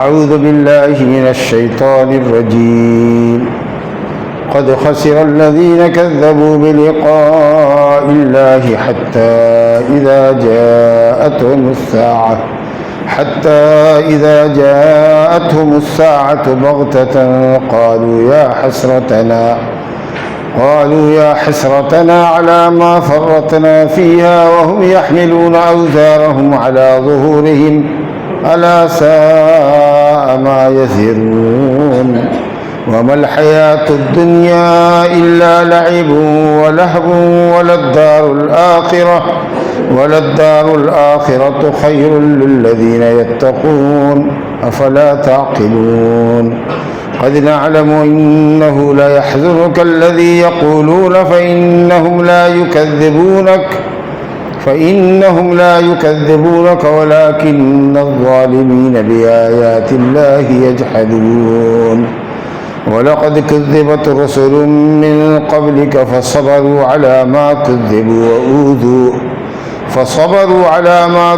أعوذ بالله من الشيطان الرجيم قد خسر الذين كذبوا بلقاء الله حتى إذا جاءتهم الساعة بغتة قالوا يا حسرتنا على ما فرطنا فيها وهم يحملون أوزارهم على ظهورهم ألا ساء ما يزرون وما الحياة الدنيا إلا لعب ولهو وللدار الآخرة خير للذين يتقون أفلا تعقلون قد نعلم إنه ليحزنك الذي يقولون فإنهم لا يكذبونك ولكن الظالمين بآيات الله يجحدون ولقد كذبت رسل من قبلك فصبروا على ما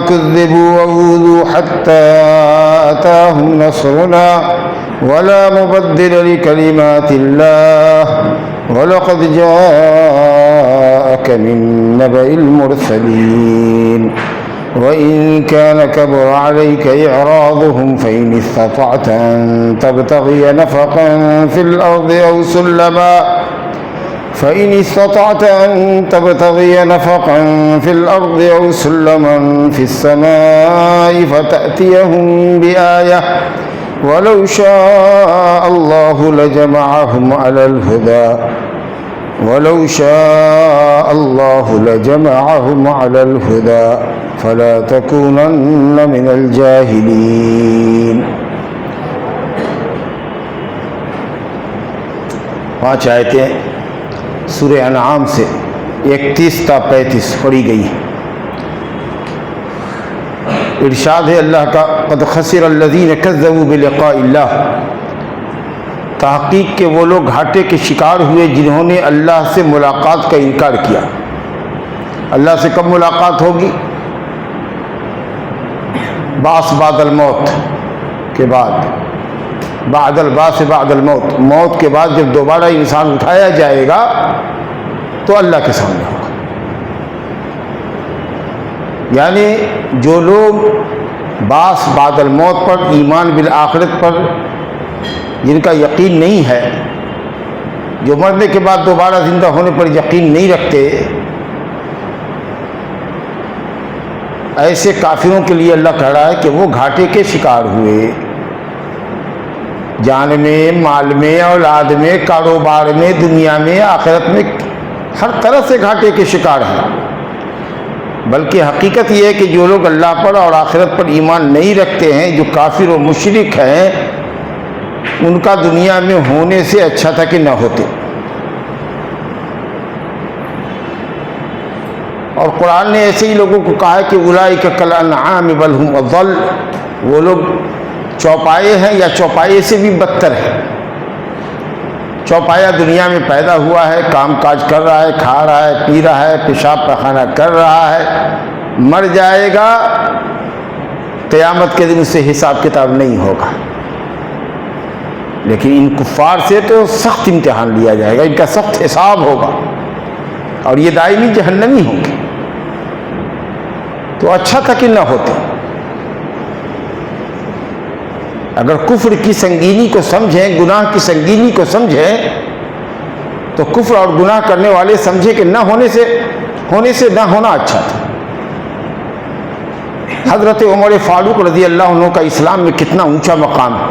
كذبوا وأوذوا حتى أتاهم نصرنا ولا مبدل لكلمات الله ولقد جاءك من نبأ المرسلين وإن كان كبر عليك إعراضهم فإن استطعت أن تبتغي نفقا في الأرض أو سلما في السماء فتأتيهم بآية ولو شاء الله لجمعهم على الهدى فلا تكونن من الجاهلين. 5 آیتیں سورہ انعام سے 31 تا 35 پڑھی گئی ہیں. ارشاد ہے اللہ کا قد خسر الذین کذبوا بلقاء اللہ، تحقیق کہ وہ لوگ گھاٹے کے شکار ہوئے جنہوں نے اللہ سے ملاقات کا انکار کیا. اللہ سے کب ملاقات ہوگی؟ بعث بعد الموت کے بعد، بعد البعث بعد الموت، موت کے بعد جب دوبارہ انسان اٹھایا جائے گا تو اللہ کے سامنے ہوگا. یعنی جو لوگ بعث بعد الموت پر، ایمان بالآخرت پر جن کا یقین نہیں ہے، جو مرنے کے بعد دوبارہ زندہ ہونے پر یقین نہیں رکھتے، ایسے کافروں کے لیے اللہ کہہ رہا ہے کہ وہ گھاٹے کے شکار ہوئے، جان میں، مال میں، اولاد میں، کاروبار میں، دنیا میں، آخرت میں، ہر طرح سے گھاٹے کے شکار ہیں. بلکہ حقیقت یہ ہے کہ جو لوگ اللہ پر اور آخرت پر ایمان نہیں رکھتے ہیں، جو کافر و مشرک ہیں، ان کا دنیا میں ہونے سے اچھا تھا کہ نہ ہوتے. اور قرآن نے ایسے ہی لوگوں کو کہا ہے کہ اولئک کالانعام بل هم اضل، وہ لوگ چوپائے ہیں یا چوپائے سے بھی بدتر ہیں. چوپایا دنیا میں پیدا ہوا ہے، کام کاج کر رہا ہے، کھا رہا ہے، پی رہا ہے، پیشاب پخانہ کر رہا ہے، مر جائے گا، قیامت کے دن سے حساب کتاب نہیں ہوگا. لیکن ان کفار سے تو سخت امتحان لیا جائے گا، ان کا سخت حساب ہوگا اور یہ دائمی جہنمی ہوں گے. تو اچھا تھا کہ نہ ہوتے. اگر کفر کی سنگینی کو سمجھیں، گناہ کی سنگینی کو سمجھیں، تو کفر اور گناہ کرنے والے سمجھیں کہ نہ ہونے سے نہ ہونا اچھا تھا. حضرت عمر فاروق رضی اللہ عنہ کا اسلام میں کتنا اونچا مقام ہے.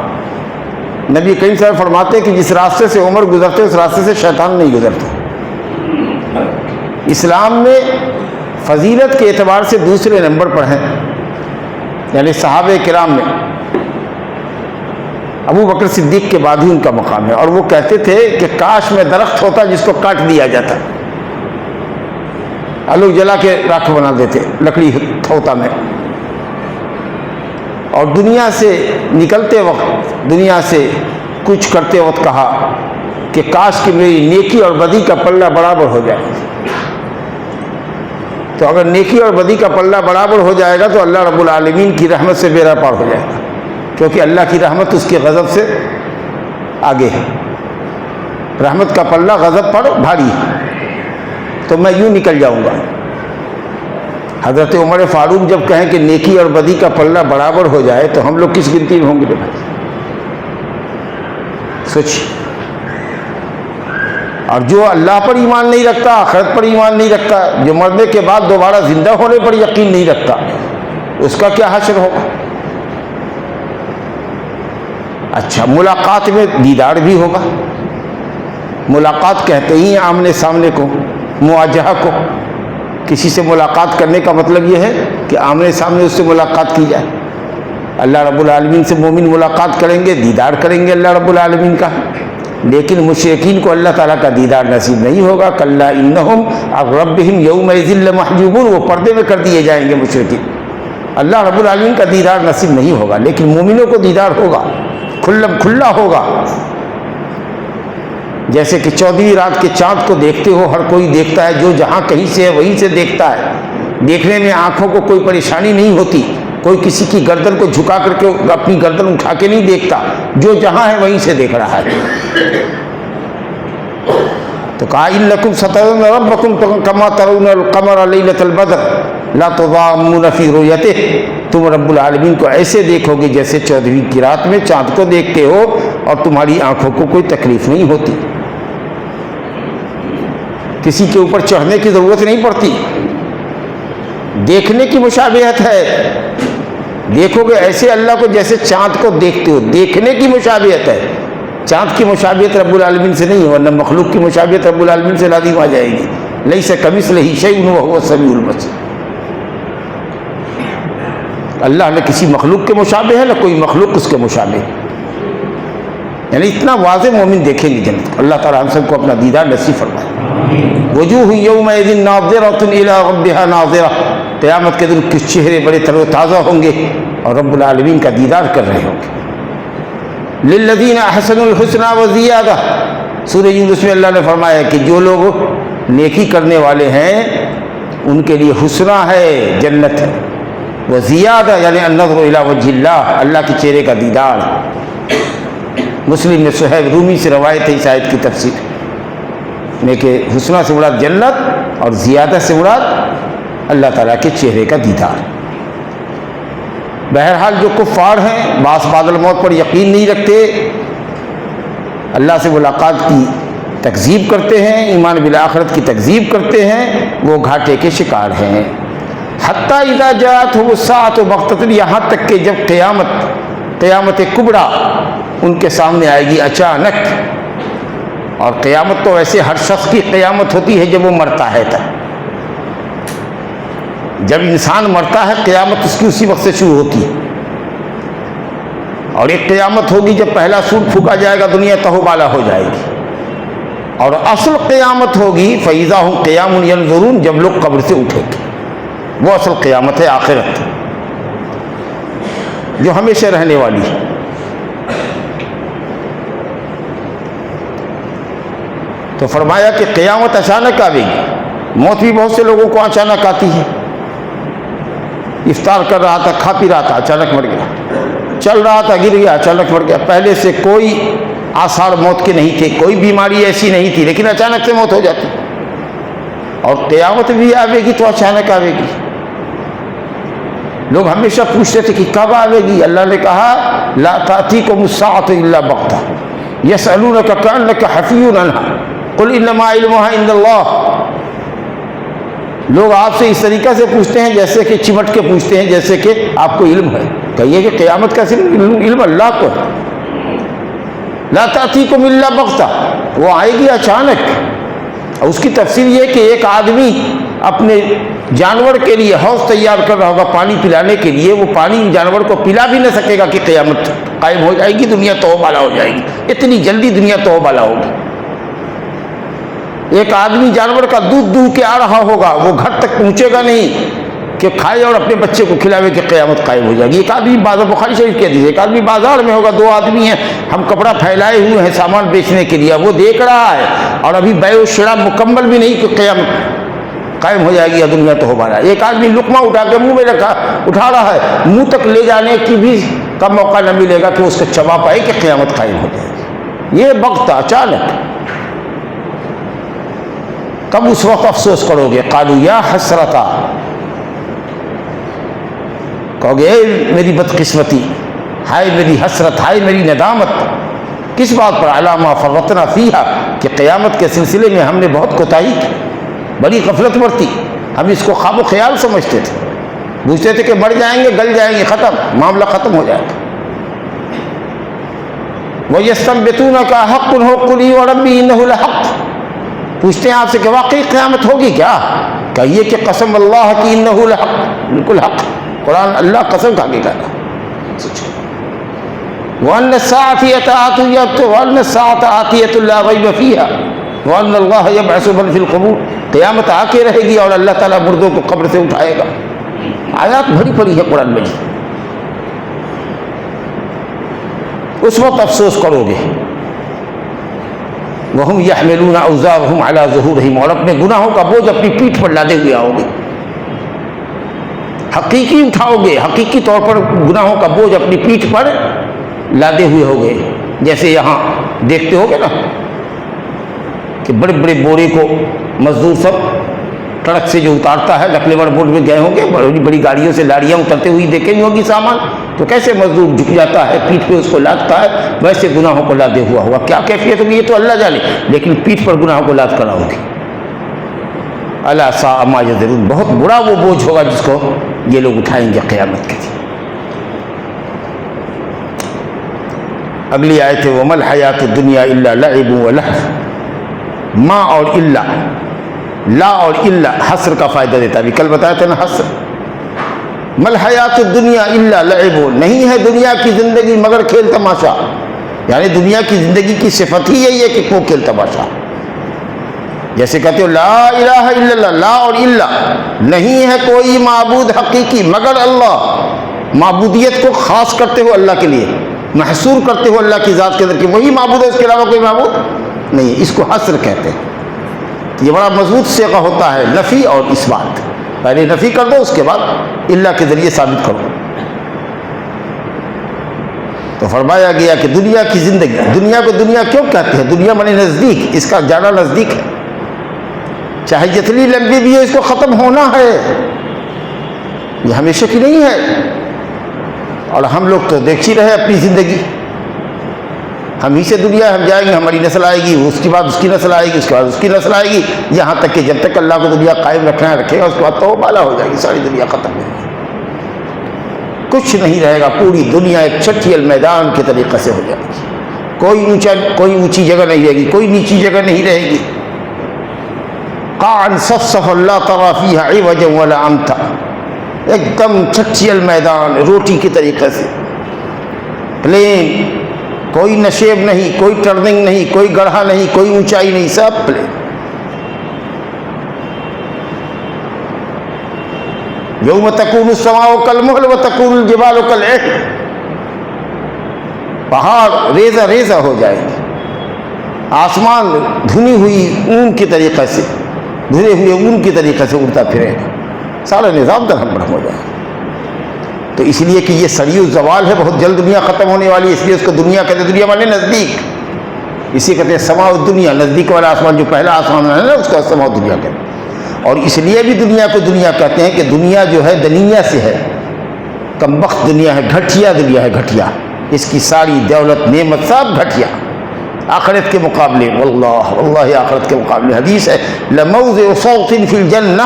نبی کریم صلی اللہ علیہ وسلم فرماتے ہیں کہ جس راستے سے عمر گزرتے اس راستے سے شیطان نہیں گزرتا. اسلام میں فضیلت کے اعتبار سے دوسرے نمبر پر ہیں، یعنی صحابہ کرام میں ابو بکر صدیق کے بعد ہی ان کا مقام ہے. اور وہ کہتے تھے کہ کاش میں درخت ہوتا جس کو کاٹ دیا جاتا. لوگ جلا کے راکھ بنا دیتے لکڑی ہوتا میں. اور دنیا سے نکلتے وقت، دنیا سے کچھ کرتے وقت کہا کہ کاش کہ میری نیکی اور بدی کا پلہ برابر ہو جائے. تو اگر نیکی اور بدی کا پلہ برابر ہو جائے گا تو اللہ رب العالمین کی رحمت سے بیڑا پار ہو جائے گا. کیونکہ اللہ کی رحمت اس کے غضب سے آگے ہے. رحمت کا پلہ غضب پر بھاری ہے، تو میں یوں نکل جاؤں گا. حضرت عمر فاروق جب کہیں کہ نیکی اور بدی کا پلہ برابر ہو جائے تو ہم لوگ کس گنتی میں ہوں گے؟ سوچ. اور جو اللہ پر ایمان نہیں رکھتا، آخرت پر ایمان نہیں رکھتا، جو مرنے کے بعد دوبارہ زندہ ہونے پر یقین نہیں رکھتا، اس کا کیا حشر ہوگا؟ اچھا، ملاقات میں دیدار بھی ہوگا. ملاقات کہتے ہی آمنے سامنے کو، مواجہہ کو. کسی سے ملاقات کرنے کا مطلب یہ ہے کہ آمنے سامنے اس سے ملاقات کی جائے. اللہ رب العالمین سے مومن ملاقات کریں گے، دیدار کریں گے اللہ رب العالمین کا. لیکن مشرکین کو اللہ تعالیٰ کا دیدار نصیب نہیں ہوگا. کلا انہم عن ربہم یومئذ لمحجوبون، وہ پردے میں کر دیے جائیں گے مشرکین. اللہ رب العالمین کا دیدار نصیب نہیں ہوگا، لیکن مومنوں کو دیدار ہوگا، کھلم کھلا ہوگا. جیسے کہ 14ویں رات کے چاند کو دیکھتے ہو، ہر کوئی دیکھتا ہے، جو جہاں کہیں سے ہے وہیں سے دیکھتا ہے. دیکھنے میں آنکھوں کو کوئی پریشانی نہیں ہوتی، کوئی کسی کی گردن کو جھکا کر کے اپنی گردن اٹھا کے نہیں دیکھتا، جو جہاں ہے وہیں سے دیکھ رہا ہے. تو کہا انکم سترون ربکم کما ترون القمر لیلۃ البدر لا تضامون فی رؤیتہ، تم رب العالمین کو ایسے دیکھو گے جیسے 14ویں کی رات میں چاند کو دیکھتے ہو، اور تمہاری آنکھوں کو کوئی تکلیف نہیں ہوتی، کسی کے اوپر چڑھنے کی ضرورت نہیں پڑتی. دیکھنے کی مشابہت ہے. دیکھو گے ایسے اللہ کو جیسے چاند کو دیکھتے ہو، دیکھنے کی مشابہت ہے. چاند کی مشابہت رب العالمین سے نہیں ہے، ورنہ مخلوق کی مشابہت رب العالمین سے لازم آ جائے گی. لیس کمثلہ شیء وہو السمیع البصیر. اللہ نہ کسی مخلوق کے مشابہ ہے، نہ کوئی مخلوق اس کے مشابہ ہے. یعنی اتنا واضح مومن دیکھیں گے جنت. اللہ تعالیٰ ہم سب کو اپنا دیدار نصیب فرمائے. وجوہ یومئذ ناظرۃ الی ربها ناظرہ، قیامت کے دن کس چہرے بڑے تر و تازہ ہوں گے اور رب العالمین کا دیدار کر رہے ہوں گے. للذین احسنوا الحسنى وزیادہ، سورہ یونس میں اللہ نے فرمایا کہ جو لوگ نیکی کرنے والے ہیں ان کے لیے حسنہ ہے، جنت ہے. وزیادہ یعنی النظر الی وجہ اللہ، اللہ کے چہرے کا دیدار. مسلم میں صہیب رومی سے روایت ہے اس آیت کی تفسیر میں کہ حسنہ سے مراد جنت اور زیادہ سے مراد اللہ تعالیٰ کے چہرے کا دیدار. بہرحال جو کفار ہیں، بعض بادل موت پر یقین نہیں رکھتے، اللہ سے ملاقات کی تکذیب کرتے ہیں، ایمان بالآخرت کی تکذیب کرتے ہیں، وہ گھاٹے کے شکار ہیں. حتیٰ اذا جاءتہم الساعۃ بغتۃ، یہاں تک کہ جب قیامت کبریٰ ان کے سامنے آئے گی اچانک. اور قیامت تو ویسے ہر شخص کی قیامت ہوتی ہے جب وہ مرتا ہے. جب انسان مرتا ہے قیامت اس کی اسی وقت سے شروع ہوتی ہے. اور ایک قیامت ہوگی جب پہلا سور پھونکا جائے گا، دنیا تہوبالا ہو جائے گی. اور اصل قیامت ہوگی فَإِذَا هُمْ قِيَامٌ يَنْظُرُونَ، جب لوگ قبر سے اٹھیں گے. وہ اصل قیامت ہے، آخرت، جو ہمیشہ رہنے والی ہے. تو فرمایا کہ قیامت اچانک آئے گی. موت بھی بہت سے لوگوں کو اچانک آتی ہے. افطار کر رہا تھا، کھا پی رہا تھا، اچانک مر گیا. چل رہا تھا، گر گیا، اچانک مر گیا. پہلے سے کوئی آثار موت کے نہیں تھے، کوئی بیماری ایسی نہیں تھی، لیکن اچانک سے موت ہو جاتی. اور قیامت بھی آئے گی تو اچانک آئے گی. لوگ ہمیشہ پوچھتے تھے کہ کب آئے گی. اللہ نے کہا لا تأتیکم الساعۃ الا بغتہ یسألونک کأنک حفی عنہا قل انما علمها عند اللہ. لوگ آپ سے اس طریقہ سے پوچھتے ہیں جیسے کہ چمٹ کے پوچھتے ہیں، جیسے کہ آپ کو علم ہے. کہیے کہ قیامت کا صرف علم اللہ کو ہے. لا تأتیکم الا بغتہ، وہ آئے گی اچانک. اور اس کی تفسیر یہ کہ ایک آدمی اپنے جانور کے لیے حوض تیار کر رہا ہوگا پانی پلانے کے لیے، وہ پانی جانور کو پلا بھی نہ سکے گا کہ قیامت قائم ہو جائے گی، دنیا توبہ ہو جائے گی. اتنی جلدی دنیا توبہ ہوگی. ایک آدمی جانور کا دودھ دوہ کے آ رہا ہوگا، وہ گھر تک پہنچے گا نہیں کہ کھائے اور اپنے بچے کو کھلاوے کہ قیامت قائم ہو جائے گی. ایک آدمی بخاری شریف کے حدیث، ایک آدمی بازار میں ہوگا، دو آدمی ہیں، ہم کپڑا پھیلائے ہوئے ہیں سامان بیچنے کے لیے، وہ دیکھ رہا ہے اور ابھی بیع و شراء مکمل بھی نہیں کہ قیامت. قائم ہو جائے گی اور دنیا تو ہو بارا. ایک آدمی لقمہ اٹھا کے منہ میں اٹھا رہا ہے, منہ تک لے جانے کی بھی کا موقع نہ ملے گا کہ اس کو چبا پائے کہ قیامت قائم ہو جائے گی. یہ وقت اچانک. تب اس وقت افسوس کرو گے. قالوا یا حسرتا, کہو گے اے میری بدقسمتی, ہائے میری حسرت, ہائے میری ندامت. کس بات پر؟ علی ما فرطنا فیہا, کہ قیامت کے سلسلے میں ہم نے بہت کوتاہی کی, بڑی غفلت برتی. ہم اس کو خواب و خیال سمجھتے تھے, پوچھتے تھے کہ مر جائیں گے, گل جائیں گے, ختم, معاملہ ختم ہو جائے گا. وَيَسْتَنْبِطُونَكَ أَحَقٌّ هُوَ قُلْ إِي وَرَبِّي إِنَّهُ لَحَقٌّ, پوچھتے ہیں آپ سے کہ واقعی قیامت ہوگی کیا؟ کہیے کہ قسم اللہ کی انہ لحق, بالکل حق. قرآن اللہ قسم کھا کے کہتا. وَأَنَّ السَّاعَةَ آتِيَةٌ لَا رَيْبَ فِيهَا وَأَنَّ اللَّهَ يَبْعَثُ مَن فِي الْقُبُورِ, قیامت آ کے رہے گی اور اللہ تعالیٰ مردوں کو قبر سے اٹھائے گا. آیات بھری پڑی ہے قرآن مجید. اس وقت افسوس کرو گے. وَهُمْ يَحْمِلُونَ أَوْزَارَهُمْ عَلَى ظُهُورِهِمْ, اور اپنے گناہوں کا بوجھ اپنی پیٹھ پر لادے ہوئے آؤ گے. حقیقی اٹھاؤ گے, حقیقی طور پر گناہوں کا بوجھ اپنی پیٹھ پر لادے ہوئے ہو گئے. جیسے یہاں دیکھتے ہو گے نا کہ بڑے بڑے بورے کو مزدور سب ٹرک سے جو اتارتا ہے, لکلیور بورڈ میں گئے ہوں گے, بڑی بڑی گاڑیوں سے لاریاں اترتے ہوئی دیکھیں گے ہوگی سامان, تو کیسے مزدور جھک جاتا ہے, پیٹھ پہ اس کو لادتا ہے, ویسے گناہوں کو لادے ہوا ہوا. کیا کیفیت ہوگی یہ تو اللہ جانے, لیکن پیٹھ پر گناہوں کو لاد کر آؤ گے. الا ساء ما یزرون, بہت برا وہ بوجھ ہوگا جس کو یہ لوگ اٹھائیں گے قیامت کے دن. اگلی آیت ہے وَمَا الْحَيَاةُ الدُّنْيَا إِلَّا لَعِبٌ وَلَهْوٌ. ما اور الا, لا اور الا حصر کا فائدہ دیتا ہے. ابھی کل بتایا تھا نا حصر. ما الحیات الدنیا الا لعب, نہیں ہے دنیا کی زندگی مگر کھیل تماشا. یعنی دنیا کی زندگی کی صفت ہی یہی ہے کہ وہ کھیل تماشا. جیسے کہتے ہو لا الہ الا اللہ, لا اور الا, نہیں ہے کوئی معبود حقیقی مگر اللہ. معبودیت کو خاص کرتے ہو اللہ کے لیے, محصور کرتے ہو اللہ کی ذات کے اندر کہ وہی معبود ہے, اس کے علاوہ کوئی معبود نہیں. اس کو حصر کہتے ہیں. یہ بڑا مضبوط صیغہ ہوتا ہے نفی اور اثبات. پہلے نفی کر دو, اس کے بعد اللہ کے ذریعے ثابت کرو. تو فرمایا گیا کہ دنیا کی زندگی, دنیا کو دنیا کیوں کہتے ہیں؟ دنیا مانے نزدیک, اس کا جانا نزدیک ہے. چاہے جتنی لمبی بھی ہے, اس کو ختم ہونا ہے, یہ ہمیشہ کی نہیں ہے. اور ہم لوگ تو دیکھ ہی رہے اپنی زندگی. ہم ہی سے دنیا, ہم جائیں گے, ہماری نسل آئے گی, اس کے بعد اس کی نسل آئے گی, اس کے بعد اس کی نسل آئے گی, یہاں تک کہ جب تک اللہ کو دنیا قائم رکھنا ہے رکھے گا, اس کے بعد تو بالا ہو جائے گی, ساری دنیا ختم ہو جائے گی, کچھ نہیں رہے گا. پوری دنیا ایک چھٹیل میدان کے طریقے سے ہو جائے گی. کوئی اونچی جگہ نہیں رہے گی, کوئی نیچی جگہ نہیں رہے گی. قاعا صفصفا لا ترى فيها عوجا ولا امتا, ایک دم چھٹیل میدان روٹی کے طریقے سے, پلین, کوئی نشیب نہیں, کوئی ٹرننگ نہیں, کوئی گڑھا نہیں, کوئی اونچائی نہیں, سب پلین. یوم تکون السماء کالمہل وتکون الجبال کالعہن, پہاڑ ریزہ ریزہ ہو جائے گی, آسمان دھنی ہوئی اون کے طریقے سے, دھنے ہوئے اون کے طریقے سے اڑتا پھرے گا, سارا نظام درہم برہم ہو جائے گا. تو اس لیے کہ یہ سریع الزوال ہے, بہت جلد دنیا ختم ہونے والی ہے, اس لیے اس کو دنیا کہتے ہیں. دنیا والے نزدیک, اسی کہتے ہیں سماع الدنیا, نزدیک والا آسمان جو پہلا آسمان ہے نا, اس کو سماع الدنیا کہتے ہیں. اور اس لیے بھی دنیا کو دنیا کہتے ہیں کہ دنیا جو ہے دنیا سے ہے, کمبخت دنیا ہے, گھٹیا دنیا ہے, گھٹیا. اس کی ساری دولت نعمت سب گھٹیا آخرت کے مقابلے. واللہ آخرت کے مقابلے. حدیث ہے لموضع صوت فی الجنہ,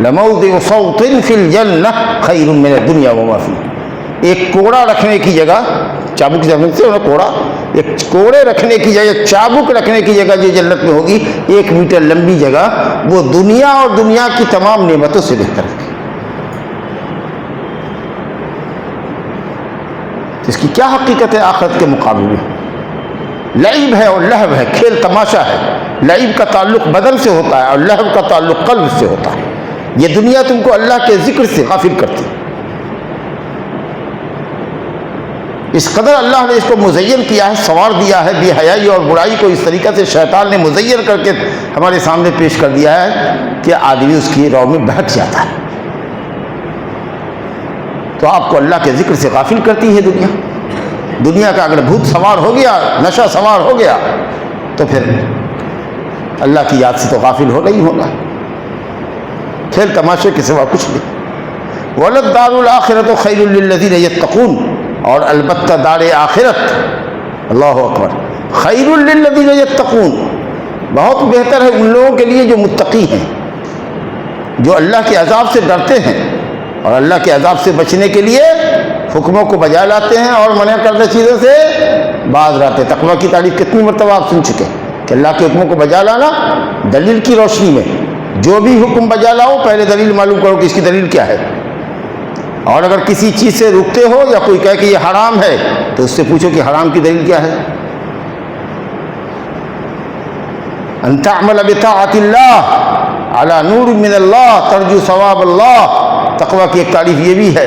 لموضع صوت فی الجنہ خیر من الدنیا وما فیہا. ایک کوڑا رکھنے کی جگہ, چابک سے انہیں کوڑا, ایک کوڑے رکھنے کی جگہ, ایک چابک رکھنے کی جگہ جو جنت میں ہوگی, 1 میٹر لمبی جگہ, وہ دنیا اور دنیا کی تمام نعمتوں سے بہتر ہے. اس کی کیا حقیقت ہے آخرت کے مقابلے میں؟ لعب ہے اور لہو ہے, کھیل تماشا ہے. لعب کا تعلق بدن سے ہوتا ہے اور لہو کا تعلق قلب سے ہوتا ہے. یہ دنیا تم کو اللہ کے ذکر سے غافل کرتی. اس قدر اللہ نے اس کو مزین کیا ہے، سنوار دیا ہے، بے حیائی اور برائی کو اس طریقے سے شیطان نے مزین کر کے ہمارے سامنے پیش کر دیا ہے کہ آدمی اس کی رو میں بہک جاتا ہے۔ تو آپ کو اللہ کے ذکر سے غافل کرتی ہے دنیا کا اگر بھوت سوار ہو گیا، نشہ سوار ہو گیا، تو پھر اللہ کی یاد سے تو غافل ہونا ہی ہونا، کھیل تماشے کے سوا کچھ نہیں۔ وَلَلدَّارُ الْآخِرَةُ خَيْرٌ لِّلَّذِينَ يَتَّقُونَ، اور البتہ دار آخرت، اللہ اکبر، خیر للذین یتقون، بہت بہتر ہے ان لوگوں کے لیے جو متقی ہیں، جو اللہ کے عذاب سے ڈرتے ہیں اور اللہ کے عذاب سے بچنے کے لیے حکموں کو بجا لاتے ہیں اور منع کردہ چیزوں سے باز رہتے ہیں۔ تقویٰ کی تعریف کتنی مرتبہ آپ سن چکے کہ اللہ کے حکموں کو بجا لانا، دلیل کی روشنی میں جو بھی حکم بجا لاؤ پہلے دلیل معلوم کرو کہ اس کی دلیل کیا ہے، اور اگر کسی چیز سے رکتے ہو یا کوئی کہے کہ یہ حرام ہے تو اس سے پوچھو کہ حرام کی دلیل کیا ہے۔ ان تعمل بطاعت اللہ علی نور من اللہ ترجو ثواب اللہ، تقویٰ کی ایک تعریف یہ بھی ہے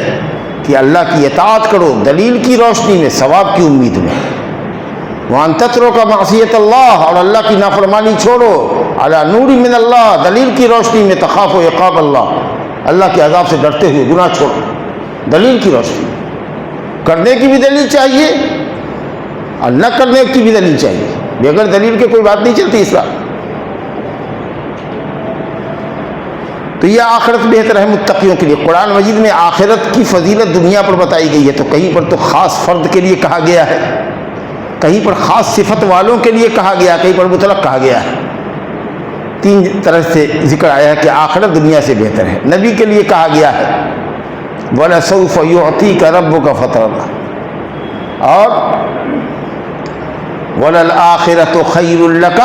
کہ اللہ کی اطاعت کرو دلیل کی روشنی میں، ثواب کی امید میں۔ وان تترک معصیت اللہ، اور اللہ کی نافرمانی چھوڑو علی نور من اللہ، دلیل کی روشنی میں، تخاف و عقاب اللہ، اللہ کے عذاب سے ڈرتے ہوئے گناہ چھوڑو دلیل کی روشنی، کرنے کی بھی دلیل چاہیے اور نہ کرنے کی بھی دلیل چاہیے، بغیر دلیل کے کوئی بات نہیں چلتی اسلام۔ تو یہ آخرت بہتر ہے متقیوں کے لیے۔ قرآن مجید میں آخرت کی فضیلت دنیا پر بتائی گئی ہے، تو کہیں پر تو خاص فرد کے لیے کہا گیا ہے، کہیں پر خاص صفت والوں کے لیے کہا گیا، کہیں پر مطلق کہا گیا ہے۔ تین طرح سے ذکر آیا ہے کہ آخرت دنیا سے بہتر ہے۔ نبی کے لیے کہا گیا ہے وَلَسَوْفَ يُعْطِيكَ رَبُّكَ فَتَرْضَىٰ، اور وَلَلْآخِرَةُ خَيْرٌ لَكَ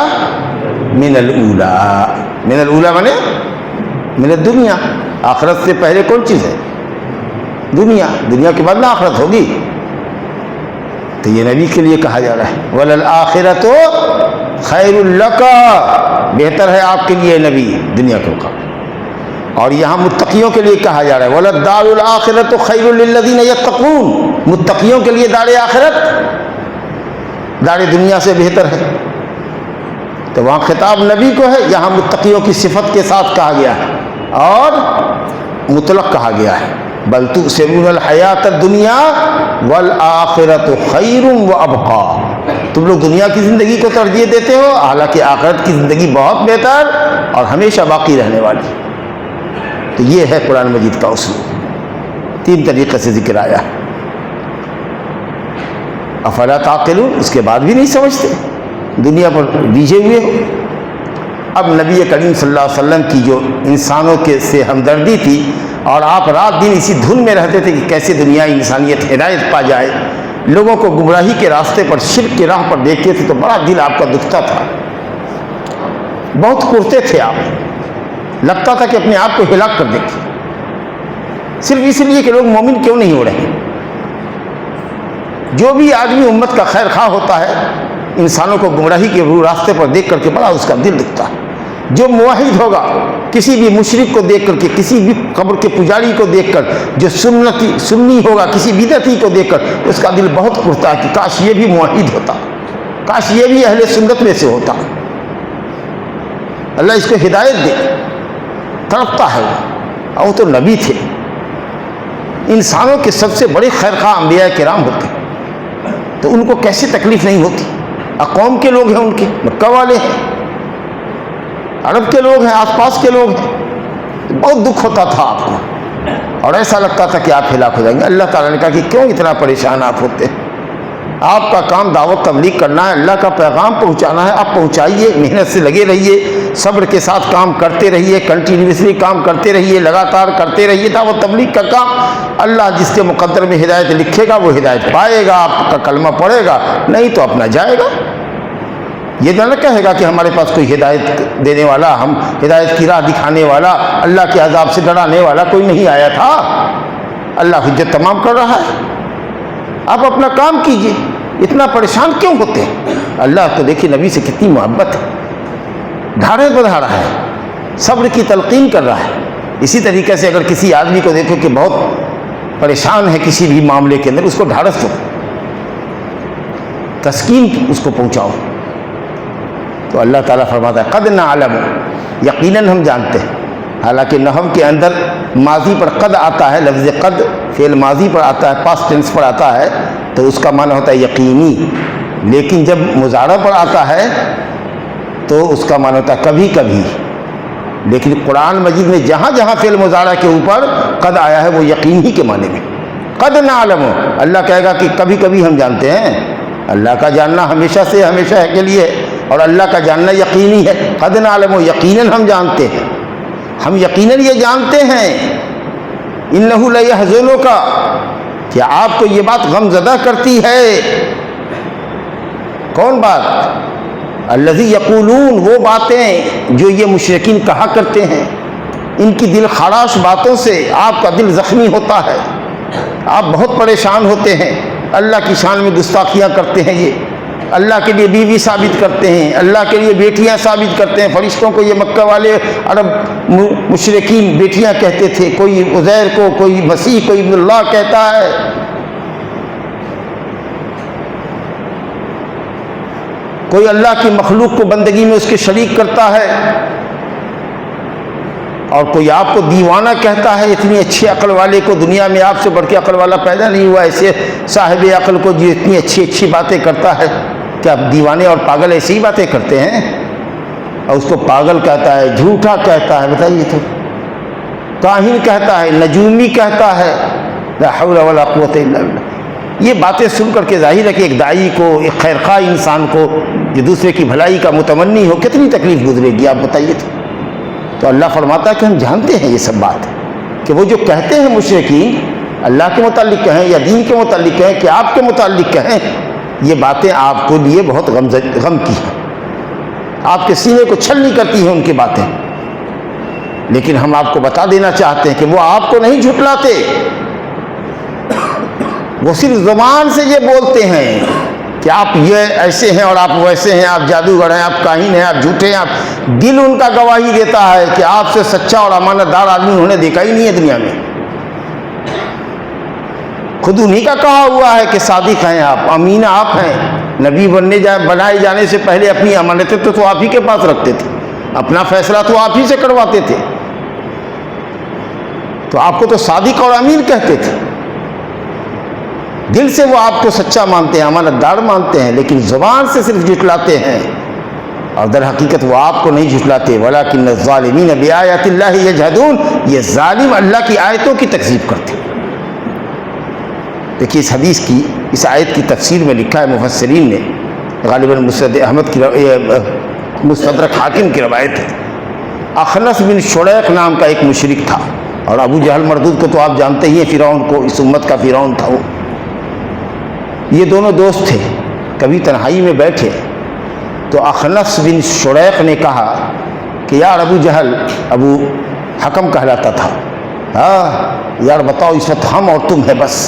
مِنَ الْأُولَىٰ، من الأولى مانے من الدنیا، آخرت سے پہلے کون چیز ہے؟ دنیا کے بعد نہ آخرت ہوگی، تو یہ نبی کے لیے کہا جا رہا ہے وَلَلْآخِرَةُ خَيْرٌ لَكَ، بہتر ہے آپ کے لیے نبی دنیا کے مقابلے۔ اور یہاں متقیوں کے لیے کہا جا رہا ہے وَلَلدَّارُ الْآخِرَةُ خَيْرٌ لِّلَّذِينَ يَتَّقُونَ، متقیوں کے لیے دار آخرت دار دنیا سے بہتر ہے۔ تو وہاں خطاب نبی کو ہے، یہاں متقیوں کی صفت کے ساتھ کہا گیا ہے اور مطلق کہا گیا ہے بل تؤثرون الحیات الدنیا والآخرۃ خیر وابقیٰ، تم لوگ دنیا کی زندگی کو ترجیح دیتے ہو، حالانکہ آخرت کی زندگی بہت بہتر اور ہمیشہ باقی رہنے والی۔ تو یہ ہے قرآن مجید کا اسلوب، تین طریقے سے ذکر آیا ہے۔ افلا تعقلون، اس کے بعد بھی نہیں سمجھتے، دنیا پر بیجے ہوئے ہو۔ اب نبی کریم صلی اللہ علیہ وسلم کی جو انسانوں کے سے ہمدردی تھی، اور آپ رات دن اسی دھن میں رہتے تھے کہ کیسے دنیا انسانیت ہدایت پا جائے، لوگوں کو گمراہی کے راستے پر شرک کی راہ پر دیکھتے تھے تو بڑا دل آپ کا دکھتا تھا، بہت کرتے تھے آپ، لگتا تھا کہ اپنے آپ کو ہلاک کر دیں، صرف اس لیے کہ لوگ مومن کیوں نہیں ہو رہے۔ جو بھی آدمی امت کا خیر خواہ ہوتا ہے، انسانوں کو گمراہی کے راستے پر دیکھ کر کے بڑا اس کا دل دکھتا ہے۔ جو موحد ہوگا، کسی بھی مشرک کو دیکھ کر کے، کسی بھی قبر کے پجاری کو دیکھ کر، جو سنی ہوگا کسی بدعتی کو دیکھ کر، اس کا دل بہت کرتا ہے کہ کاش یہ بھی موحد ہوتا، کاش یہ بھی اہل سنت میں سے ہوتا، اللہ اس کو ہدایت دے، تڑپتا ہے وہ۔ اور وہ تو نبی تھے، انسانوں کے سب سے بڑے خیر خواہ انبیاء کرام ہوتے، تو ان کو کیسے تکلیف نہیں ہوتی؟ اقوام کے لوگ ہیں، ان کے مکہ والے ہیں، عرب کے لوگ ہیں، آس پاس کے لوگ ہیں، بہت دکھ ہوتا تھا آپ کو، اور ایسا لگتا تھا کہ آپ ہلاک ہو جائیں گے۔ اللہ تعالیٰ نے کہا کہ کیوں اتنا پریشان آپ ہوتے ہیں؟ آپ کا کام دعوت تبلیغ کرنا ہے، اللہ کا پیغام پہنچانا ہے، آپ پہنچائیے، محنت سے لگے رہیے، صبر کے ساتھ کام کرتے رہیے، کنٹینیوسلی کام کرتے رہیے، لگاتار کرتے رہیے دعوت تبلیغ کا کام۔ اللہ جس کے مقدر میں ہدایت لکھے گا وہ ہدایت پائے گا، آپ کا کلمہ پڑھے گا، نہیں تو اپنا جائے گا۔ یہ نہ کہے گا کہ ہمارے پاس کوئی ہدایت دینے والا، ہم ہدایت کی راہ دکھانے والا، اللہ کے عذاب سے ڈرانے والا کوئی نہیں آیا تھا۔ اللہ حجت تمام کر رہا ہے، آپ اپنا کام کیجئے، اتنا پریشان کیوں ہوتے ہیں؟ اللہ تو دیکھیے نبی سے کتنی محبت ہے، ڈھارے بڑھا رہا ہے، صبر کی تلقین کر رہا ہے۔ اسی طریقے سے اگر کسی آدمی کو دیکھو کہ بہت پریشان ہے کسی بھی معاملے کے اندر، اس کو ڈھارس دو، تسکین اس کو پہنچاؤ. تو اللہ تعالیٰ فرماتا ہے قد نعلم، یقیناً ہم جانتے ہیں. حالانکہ نحو کے اندر ماضی پر قد آتا ہے، لفظ قد فعل ماضی پر آتا ہے، پاسٹ ٹینس پر آتا ہے تو اس کا معنی ہوتا ہے یقینی. لیکن جب مضارع پر آتا ہے تو اس کا معنی ہوتا ہے کبھی کبھی. لیکن قرآن مجید میں جہاں جہاں فعل مضارع کے اوپر قد آیا ہے وہ یقینی کے معنی میں. قد نعلم، اللہ کہے گا کہ کبھی کبھی ہم جانتے ہیں. اللہ کا جاننا ہمیشہ سے ہمیشہ ہے کے لیے، اور اللہ کا جاننا یقینی ہے. قد نعلم، یقیناً ہم جانتے ہیں، ہم یقیناً یہ جانتے ہیں. انہ لیحزنک، کہ آپ کو یہ بات غم زدہ کرتی ہے. کون بات؟ الذی یقولون، وہ باتیں جو یہ مشرکین کہا کرتے ہیں. ان کی دل خراش باتوں سے آپ کا دل زخمی ہوتا ہے، آپ بہت پریشان ہوتے ہیں. اللہ کی شان میں گستاخیاں کرتے ہیں، یہ اللہ کے لیے بیوی ثابت کرتے ہیں، اللہ کے لیے بیٹیاں ثابت کرتے ہیں. فرشتوں کو یہ مکہ والے عرب مشرکین بیٹیاں کہتے تھے. کوئی عزیر کو، کوئی مسیح، کوئی ابن اللہ کہتا ہے. کوئی اللہ کی مخلوق کو بندگی میں اس کے شریک کرتا ہے، اور کوئی آپ کو دیوانہ کہتا ہے. اتنی اچھی عقل والے کو دنیا میں آپ سے بڑھ کے عقل والا پیدا نہیں ہوا. ایسے صاحب عقل کو جو اتنی اچھی اچھی باتیں کرتا ہے، کیا دیوانے اور پاگل ایسی ہی باتیں کرتے ہیں؟ اور اس کو پاگل کہتا ہے، جھوٹا کہتا ہے. بتائیے تو، کاہن کہتا ہے، نجومی کہتا ہے. لا حول ولا قوت الا باللہ. یہ باتیں سن کر کے ظاہر ہے کہ ایک داعی کو، ایک خیرخواہ انسان کو جو دوسرے کی بھلائی کا متمنی ہو، کتنی تکلیف گزرے گی، آپ بتائیے تو اللہ فرماتا ہے کہ ہم جانتے ہیں یہ سب بات، کہ وہ جو کہتے ہیں مشرکین اللہ کے متعلق کہیں یا دین کے متعلق کہیں کہ آپ کے متعلق کہیں، یہ باتیں آپ کو لیے بہت غم کی ہیں. آپ کے سینے کو چھلنی کرتی ہیں ان کی باتیں. لیکن ہم آپ کو بتا دینا چاہتے ہیں کہ وہ آپ کو نہیں جھٹلاتے، وہ صرف زبان سے یہ بولتے ہیں کہ آپ یہ ایسے ہیں اور آپ ویسے ہیں، آپ جادوگر ہیں، آپ کاہن ہیں، آپ جھوٹے ہیں. آپ دل ان کا گواہی دیتا ہے کہ آپ سے سچا اور امانت دار آدمی انہوں نے دیکھا ہی نہیں ہے دنیا میں. خود انہی کا کہا ہوا ہے کہ صادق ہیں آپ، امین آپ ہیں. نبی بنائے جانے سے پہلے اپنی امانتیں تو آپ ہی کے پاس رکھتے تھے، اپنا فیصلہ تو آپ ہی سے کرواتے تھے. تو آپ کو تو صادق اور امین کہتے تھے. دل سے وہ آپ کو سچا مانتے ہیں، امانت دار مانتے ہیں، لیکن زبان سے صرف جھٹلاتے ہیں، اور در حقیقت وہ آپ کو نہیں جھٹلاتے. وَلَٰكِنَّ الظَّالِمِينَ بِآيَاتِ اللَّهِ يَجْحَدُونَ، یہ ظالم اللہ کی آیتوں کی تکذیب کرتے ہیں. دیکھیے اس حدیث کی، اس آیت کی تفسیر میں لکھا ہے مفسرین نے، غالباً مسند احمد کی مستدرک حاکم کی روایت ہے. اخنس بن شریق نام کا ایک مشرک تھا، اور ابو جہل مردود کو تو آپ جانتے ہی ہیں، فرعون کو، اس امت کا فرعون تھا وہ. یہ دونوں دوست تھے. کبھی تنہائی میں بیٹھے تو اخنس بن شریق نے کہا کہ یار ابو جہل، ابو حکم کہلاتا تھا، ہاں یار بتاؤ اس وقت ہم اور تم ہے، بس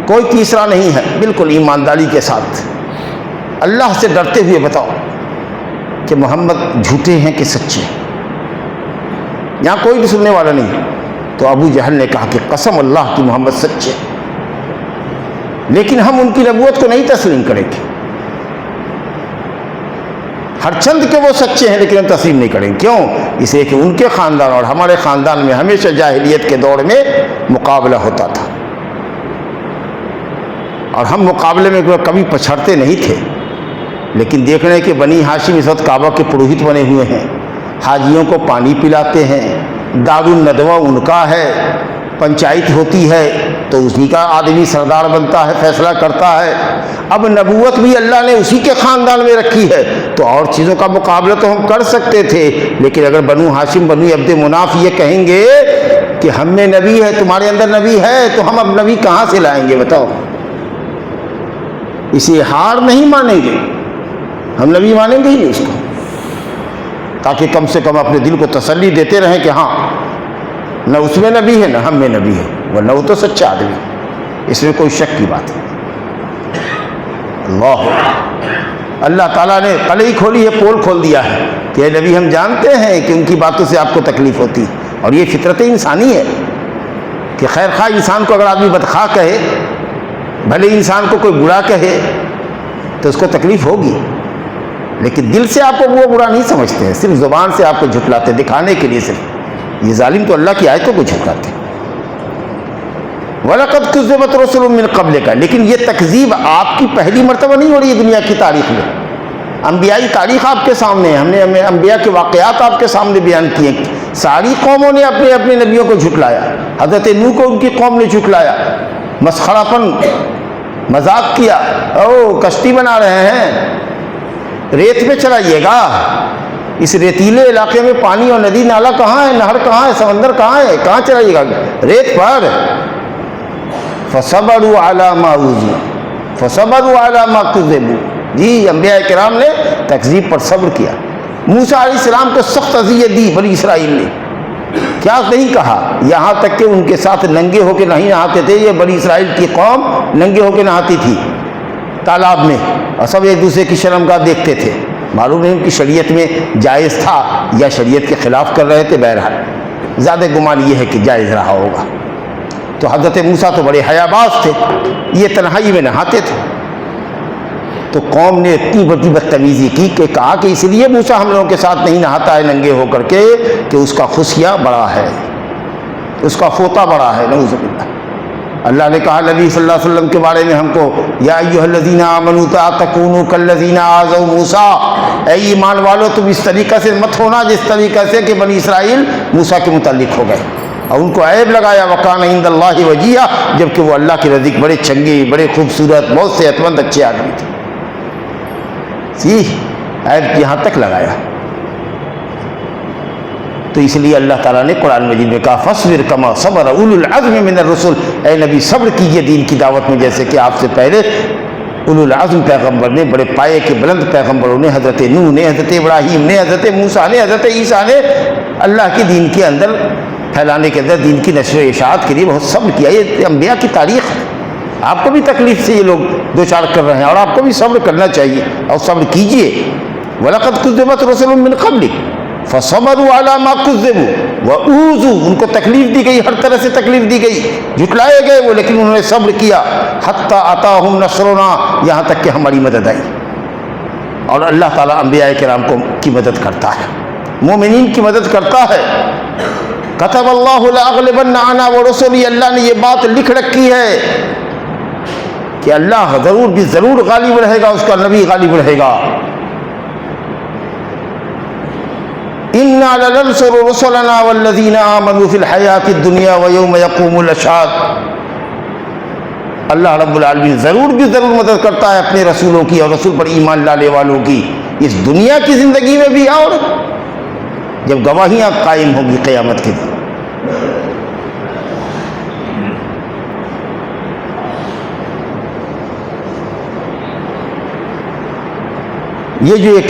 کوئی تیسرا نہیں ہے. بالکل ایمانداری کے ساتھ اللہ سے ڈرتے ہوئے بتاؤ کہ محمد جھوٹے ہیں کہ سچے ہیں، یہاں کوئی بھی سننے والا نہیں. تو ابو جہل نے کہا کہ قسم اللہ کی محمد سچے، لیکن ہم ان کی نبوت کو نہیں تسلیم کریں گے. ہر چند کے وہ سچے ہیں لیکن ہم تسلیم نہیں کریں. کیوں؟ اس لیے کہ ان کے خاندان اور ہمارے خاندان میں ہمیشہ جاہلیت کے دور میں مقابلہ ہوتا تھا، اور ہم مقابلے میں کبھی پچھڑتے نہیں تھے. لیکن دیکھ رہے ہیں کہ بنی ہاشم اس وقت کعبہ کے پروہت بنے ہوئے ہیں، حاجیوں کو پانی پلاتے ہیں، دار الندوہ ان کا ہے، پنچایت ہوتی ہے تو اسی کا آدمی سردار بنتا ہے، فیصلہ کرتا ہے. اب نبوت بھی اللہ نے اسی کے خاندان میں رکھی ہے، تو اور چیزوں کا مقابلہ تو ہم کر سکتے تھے. لیکن اگر بنو ہاشم بنو عبد مناف یہ کہیں گے کہ ہم میں نبی ہے، تمہارے اندر نبی ہے، تو ہم اب نبی کہاں سے لائیں گے بتاؤ؟ اسے ہار نہیں مانیں گے، ہم نبی مانیں گے ہی نہیں اس کو، تاکہ کم سے کم اپنے دل کو تسلی دیتے رہیں کہ ہاں نہ اس میں نبی ہے نہ ہم میں نبی ہے، ورنہ وہ تو سچا آدمی، اس میں کوئی شک کی بات نہیں. اللہ تعالیٰ نے قلعی کھولی ہے، پول کھول دیا ہے کہ اے نبی ہم جانتے ہیں کہ ان کی باتوں سے آپ کو تکلیف ہوتی، اور یہ فطرت انسانی ہے کہ خیر خواہ انسان کو اگر آدمی بدخواہ کہے، بھلے انسان کو کوئی برا کہے، تو اس کو تکلیف ہوگی، لیکن دل سے آپ کو وہ برا نہیں سمجھتے ہیں، صرف زبان سے آپ کو جھٹلاتے ہیں دکھانے کے لیے صرف۔ یہ ظالم تو اللہ کی آیتوں کو جھٹلاتے ہیں۔ وَلَقَدْ كُذِّبَتْ رُسُلٌ مِّن قَبْلِكَ، لیکن یہ تکذیب آپ کی پہلی مرتبہ نہیں ہو رہی ہے دنیا کی تاریخ میں۔ انبیائی تاریخ آپ کے سامنے ہے، ہم نے انبیاء کے واقعات آپ کے سامنے بیان کیے ہیں۔ ساری قوموں نے اپنے اپنے نبیوں کو جھٹلایا، حضرت نوح کو ان کی قوم نے جھٹلایا، مسخرہ پن مذاق کیا، او کشتی بنا رہے ہیں، ریت پہ چلائیے گا، اس ریتیلے علاقے میں پانی اور ندی نالا کہاں ہے، نہر کہاں ہے، سمندر کہاں ہے، کہاں چلائیے گا ریت پر۔ فصبروا علی ما اوذوا فصبروا علی ما کذبوا، جی انبیاء کرام نے تکذیب پر صبر کیا۔ موسیٰ علیہ السلام کو سخت اذیت دی بنی اسرائیل نے، کیا نہیں کہا، یہاں تک کہ ان کے ساتھ ننگے ہو کے نہیں نہاتے تھے، یہ بنی اسرائیل کی قوم ننگے ہو کے نہاتی تھی تالاب میں، اور سب ایک دوسرے کی شرمگاہ دیکھتے تھے۔ معلوم نہیں ان کی شریعت میں جائز تھا یا شریعت کے خلاف کر رہے تھے، بہرحال زیادہ گمان یہ ہے کہ جائز رہا ہوگا۔ تو حضرت موسیٰ تو بڑے حیا باز تھے، یہ تنہائی میں نہاتے تھے، تو قوم نے اتنی بڑی بدتمیزی کی کہ کہا کہ اس لیے موسیٰ ہم لوگوں کے ساتھ نہیں نہاتا ہے ننگے ہو کر کے کہ اس کا خصیہ بڑا ہے، اس کا فوطہ بڑا ہے، نعوذ باللہ۔ اللہ نے کہا نبی صلی اللہ علیہ وسلم کے بارے میں ہم کو، یا ایھا الذین آمنوا لا تکونوا کالذین آذوا موسیٰ، اے ایمان والو تم اس طریقہ سے مت ہونا جس طریقہ سے کہ بنی اسرائیل موسیٰ کے متعلق ہو گئے اور ان کو عیب لگایا، وکان عند اللہ وجیہا، جبکہ وہ اللہ کے نزدیک بڑے چنگے، بڑے خوبصورت، بہت صحت مند اچھے آدمی تھے، جی عیب یہاں تک لگایا۔ تو اس لیے اللہ تعالیٰ نے قرآن مجید میں کہا فاصبر کما صبر اولو العزم من الرسل، اے نبی صبر کیجئے دین کی دعوت میں جیسے کہ آپ سے پہلے اولو العزم پیغمبر نے، بڑے پائے کے بلند پیغمبروں نے، حضرت نوح نے، حضرت ابراہیم نے، حضرت موسیٰ نے، حضرت عیسیٰ نے اللہ کے دین کے اندر پھیلانے کے اندر، دین کی نشر و اشاعت کے لیے بہت صبر کیا۔ یہ انبیاء کی تاریخ ہے، آپ کو بھی تکلیف سے یہ لوگ دو چار کر رہے ہیں اور آپ کو بھی صبر کرنا چاہیے اور صبر کیجئے۔ وَلَقَدْ كُذِّبَتْ رُسُلٌ مِّن قَبْلِكَ فَصَبَرُوا عَلَىٰ مَا كُذِّبُوا وَأُوذُوا، ان کو تکلیف دی گئی، ہر طرح سے تکلیف دی گئی، جھٹلائے گئے وہ، لیکن انہوں نے صبر کیا۔ حَتَّىٰ أَتَاهُمْ نَصْرُنَا، یہاں تک کہ ہماری مدد آئی۔ اور اللہ تعالیٰ انبیاء کرام کی مدد کرتا ہے، مومنین کی مدد کرتا ہے۔ كَتَبَ اللَّهُ لَأَغْلِبَنَّ أَنَا وَرُسُلِي، اللہ نے یہ بات لکھ رکھی ہے کہ اللہ ضرور بھی ضرور غالب رہے گا، اس کا نبی غالب رہے گا۔ إِنَّا لَنَنصُرُ رُسُلَنَا وَالَّذِينَ آمَنُوا فِي الْحَيَاةِ الدُّنْيَا وَيَوْمَ يَقُومُ الْأَشْهَادُ، اللہ رب العالمین ضرور بھی ضرور مدد کرتا ہے اپنے رسولوں کی اور رسول پر ایمان لانے والوں کی، اس دنیا کی زندگی میں بھی اور جب گواہیاں قائم ہوگی قیامت کے دن۔ یہ جو ایک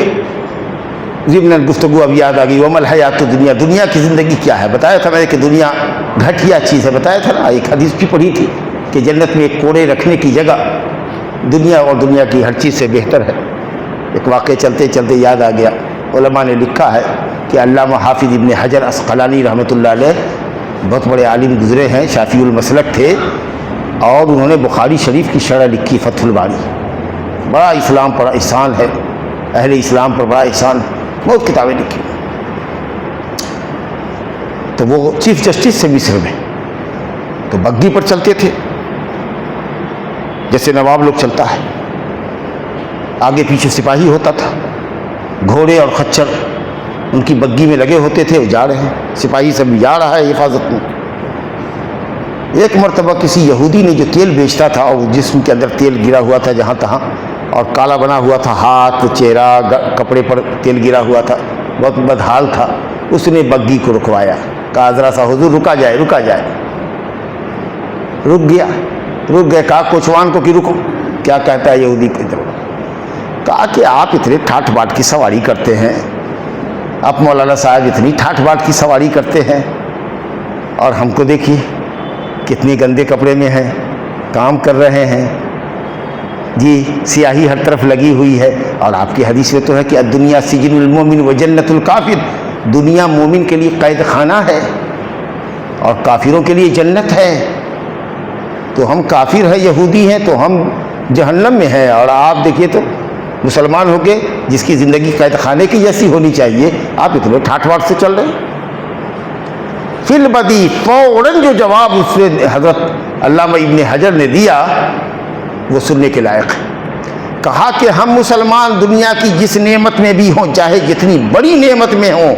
ضمن گفتگو اب یاد آ گئی، وَمَا الْحَيَاةُ الدُّنْيَا، دنیا کی زندگی کیا ہے؟ بتایا تھا میں نے کہ دنیا گھٹیا چیز ہے، بتایا تھا نا، ایک حدیث بھی پڑھی تھی کہ جنت میں ایک کوڑے رکھنے کی جگہ دنیا اور دنیا کی ہر چیز سے بہتر ہے۔ ایک واقعہ چلتے چلتے یاد آ گیا، علماء نے لکھا ہے کہ علامہ حافظ ابن حجر عسقلانی رحمۃ اللہ علیہ بہت بڑے عالم گزرے ہیں، شافعی المسلک تھے، اور انہوں نے بخاری شریف کی شرح لکھی فتح الباری، بڑا اسلام پر احسان ہے، اہل اسلام پر بڑا احسان ہے، بہت کتابیں لکھی۔ تو وہ چیف جسٹس سے مصر میں، تو بگھی پر چلتے تھے جیسے نواب لوگ چلتا ہے، آگے پیچھے سپاہی ہوتا تھا، گھوڑے اور خچر ان کی بگھی میں لگے ہوتے تھے، وہ جا رہے ہیں، سپاہی سب جا رہا ہے حفاظت میں۔ ایک مرتبہ کسی یہودی نے جو تیل بیچتا تھا اور جسم کے اندر تیل گرا ہوا تھا جہاں تہاں، اور کالا بنا ہوا تھا، ہاتھ چہرہ کپڑے پر تیل گرا ہوا تھا، بہت بدحال تھا، اس نے بگھی کو رکوایا، کہا ذرا سا حضور رکا جائے، رکا جائے، رک گیا، رک گئے، کہا کوچوان کو کہ رکو، کیا کہتا ہے یہودی کی طرف، کہا کہ آپ اتنے ٹھاٹ باٹ کی سواری کرتے ہیں، آپ مولانا صاحب اتنی ٹھاٹ باٹ کی سواری کرتے ہیں، اور ہم کو دیکھیے کتنے گندے کپڑے میں ہیں، کام کر رہے ہیں، جی سیاہی ہر طرف لگی ہوئی ہے، اور آپ کی حدیث میں تو ہے کہ الدنیا سجن المومن و جنت الکافر، دنیا مومن کے لیے قید خانہ ہے اور کافروں کے لیے جنت ہے، تو ہم کافر ہیں، یہودی ہیں، تو ہم جہنم میں ہیں، اور آپ دیکھیے تو مسلمان ہو کے جس کی زندگی قید خانے کی جیسی ہونی چاہیے، آپ اتنے ٹھاٹ واٹ سے چل رہے ہیں۔ فی البدی، فوراً جو جواب اس نے حضرت علامہ ابن حجر نے دیا وہ سننے کے لائق ہے۔ کہا کہ ہم مسلمان دنیا کی جس نعمت میں بھی ہوں، چاہے جتنی بڑی نعمت میں ہوں،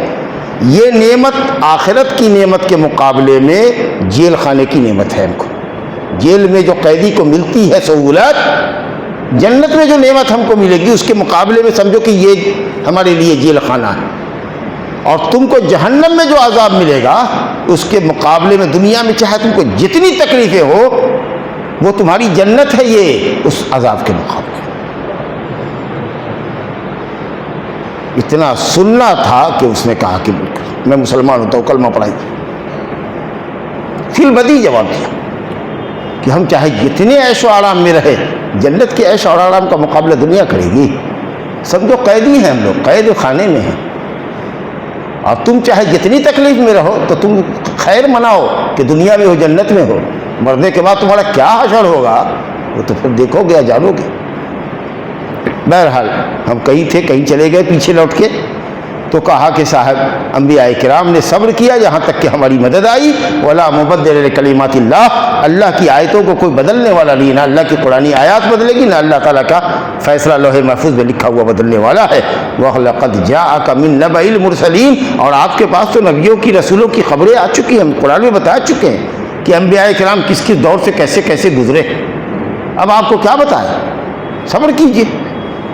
یہ نعمت آخرت کی نعمت کے مقابلے میں جیل خانے کی نعمت ہے۔ ہم کو جیل میں جو قیدی کو ملتی ہے سہولت، جنت میں جو نعمت ہم کو ملے گی اس کے مقابلے میں سمجھو کہ یہ ہمارے لیے جیل خانہ ہے۔ اور تم کو جہنم میں جو عذاب ملے گا اس کے مقابلے میں دنیا میں چاہے تم کو جتنی تکلیفیں ہو وہ تمہاری جنت ہے، یہ اس عذاب کے مقابلے۔ اتنا سننا تھا کہ اس نے کہا کہ میں مسلمان ہوتا ہوں، کلمہ پڑھائی۔ فی البدی جواب دیا کہ ہم چاہے جتنے عیش و آرام میں رہے، جنت کے عیش اور آرام کا مقابلہ دنیا کرے گی؟ سمجھو قیدی ہیں ہم لوگ، قید خانے میں ہیں، اور تم چاہے جتنی تکلیف میں رہو تو تم خیر مناؤ کہ دنیا میں ہو، جنت میں ہو۔ مرنے کے بعد تمہارا کیا حشر ہوگا وہ تو پھر دیکھو گے یا جانو گے۔ بہرحال ہم کہیں تھے، کہیں چلے گئے پیچھے لوٹ کے، تو کہا کہ صاحب انبیاء کرام نے صبر کیا یہاں تک کہ ہماری مدد آئی۔ وَلَا مُبَدِّلَ لِكَلِمَاتِ اللَّهِ، اللہ کی آیتوں کو کوئی بدلنے والا نہیں، نہ اللہ کی قرآنی آیات بدلے گی، نہ اللہ تعالیٰ کا فیصلہ لوح محفوظ میں لکھا ہوا بدلنے والا ہے۔ وَلَقَدْ جَاءَكَ مِن نَبَإِ الْمُرْسَلِينَ، اور آپ کے پاس تو نبیوں کی، رسولوں کی خبریں آ چکی ہیں، ہم قرآن میں بتا چکے ہیں کہ انبیاء کرام کس کس دور سے کیسے کیسے گزرے۔ اب آپ کو کیا بتائیں، صبر کیجیے۔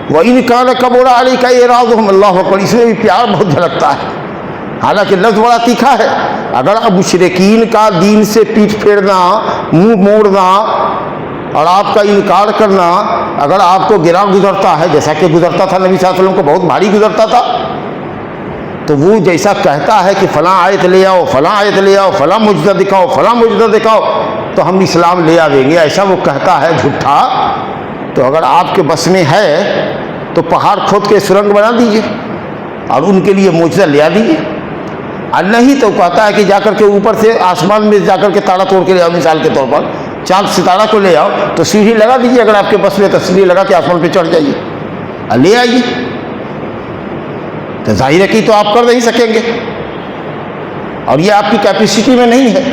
وَإِنْ كَانَ كَبُرَ عَلَيْكَ إِعْرَاضُهُمْ، اللہ اکبر، اس میں بھی پیار بہت جھلکتا ہے، حالانکہ لفظ بڑا تیکھا ہے۔ اگر اب مشرکین کا دین سے پیٹھ پھیرنا، منہ موڑنا اور آپ کا انکار کرنا اگر آپ کو گرا گزرتا ہے، جیسا کہ گزرتا تھا نبی صلی اللہ علیہ وسلم کو، بہت بھاری گزرتا تھا، تو وہ جیسا کہتا ہے کہ فلاں آیت لے آؤ، فلاں آیت لے آؤ، فلاں معجزہ دکھاؤ، فلاں معجزہ دکھاؤ تو ہم اسلام لے آویں گے، ایسا وہ کہتا ہے جھوٹا، تو اگر آپ کے بس میں ہے تو پہاڑ کھود کے سرنگ بنا دیجئے اور ان کے لیے معجزہ لے آ دیجئے۔ اور نہیں تو کہتا ہے کہ جا کر کے اوپر سے آسمان میں جا کر کے تاڑا توڑ کے لے آؤ، مثال کے طور پر چاند ستارہ کو لے آؤ، تو سیڑھی لگا دیجئے، اگر آپ کے بس میں تو سیڑھی لگا کے آسمان پہ چڑھ جائیے اور لے آئیے۔ تو ظاہر ہے کہ تو آپ کر نہیں سکیں گے، اور یہ آپ کی کیپیسٹی میں نہیں ہے،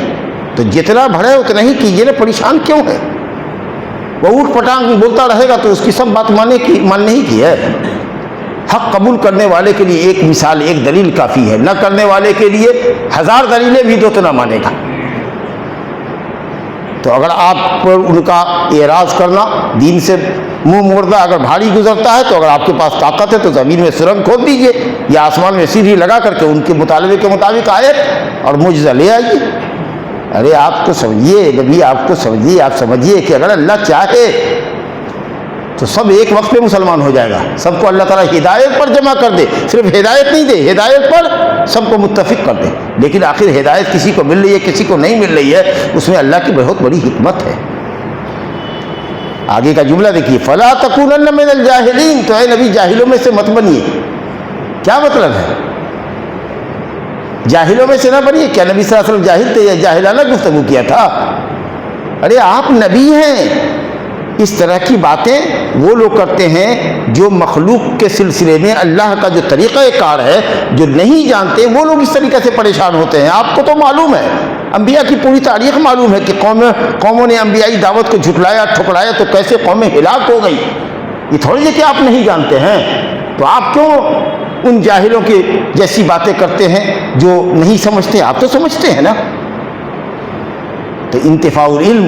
تو جتنا بڑھے اتنا ہی کیجیے نا، پریشان کیوں ہے؟ وہ اوٹ پٹانگ بولتا رہے گا تو اس کی سب بات ماننے ہی کی ہے۔ حق قبول کرنے والے کے لیے ایک مثال، ایک دلیل کافی ہے، نہ کرنے والے کے لیے 1000 دلیلیں بھی دو تو نہ مانے گا۔ تو اگر آپ پر ان کا اعراض کرنا، دین سے منہ موڑنا اگر بھاری گزرتا ہے، تو اگر آپ کے پاس طاقت ہے تو زمین میں سرنگ کھود دیجئے یا آسمان میں سیڑھی لگا کر کے ان کے مطالبے کے مطابق آیت اور معجزہ لے آئیے۔ ارے آپ کو سمجھیے، نبی آپ کو سمجھیے، آپ سمجھیے کہ اگر اللہ چاہے تو سب ایک وقت پہ مسلمان ہو جائے گا، سب کو اللہ تعالیٰ ہدایت پر جمع کر دے، صرف ہدایت نہیں دے، ہدایت پر سب کو متفق کر دے، لیکن آخر ہدایت کسی کو مل رہی ہے کسی کو نہیں مل رہی ہے، اس میں اللہ کی بہت بڑی حکمت ہے۔ آگے کا جملہ دیکھیے، فَلَا تَكُونَنَّ مِنَ الْجَاهِلِينَ، تو اے نبی جاہلوں میں سے مت بنیے۔ کیا مطلب ہے؟ جاہلوں میں سے نہ بنیے، کیا نبی صلی اللہ علیہ وسلم جاہل تھے یا جاہلانہ گفتگو کیا تھا؟ ارے آپ نبی ہیں، اس طرح کی باتیں وہ لوگ کرتے ہیں جو مخلوق کے سلسلے میں اللہ کا جو طریقہ کار ہے جو نہیں جانتے، وہ لوگ اس طریقے سے پریشان ہوتے ہیں۔ آپ کو تو معلوم ہے، انبیاء کی پوری تاریخ معلوم ہے کہ قوموں نے انبیائی دعوت کو جھٹلایا، ٹھکرایا تو کیسے قومیں ہلاک ہو گئی، یہ تھوڑی ہے کہ آپ نہیں جانتے ہیں۔ تو آپ کیوں ان جاہلوں کی جیسی باتیں کرتے ہیں جو نہیں سمجھتے؟ آپ تو سمجھتے ہیں نا۔ تو انتفاع العلم،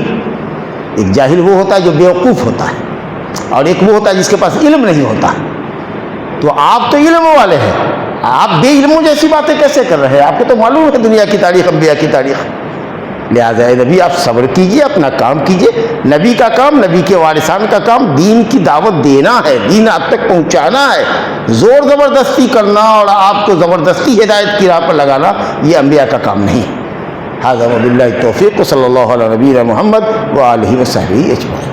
ایک جاہل وہ ہوتا ہے جو بیوقوف ہوتا ہے، اور ایک وہ ہوتا ہے جس کے پاس علم نہیں ہوتا۔ تو آپ تو علم والے ہیں، آپ بے علموں جیسی باتیں کیسے کر رہے ہیں؟ آپ کو تو معلوم ہے دنیا کی تاریخ، انبیاء کی تاریخ۔ لہٰذا اے نبی آپ صبر کیجئے، اپنا کام کیجئے۔ نبی کا کام، نبی کے وارثان کا کام دین کی دعوت دینا ہے، دین آپ تک پہنچانا ہے۔ زور زبردستی کرنا اور آپ کو زبردستی ہدایت کی راہ پر لگانا یہ انبیاء کا کام نہیں۔ ھذا وباللہ التوفیق، صلی اللہ علیہ نبینا محمد وآلہ وصحبہ اجمعین۔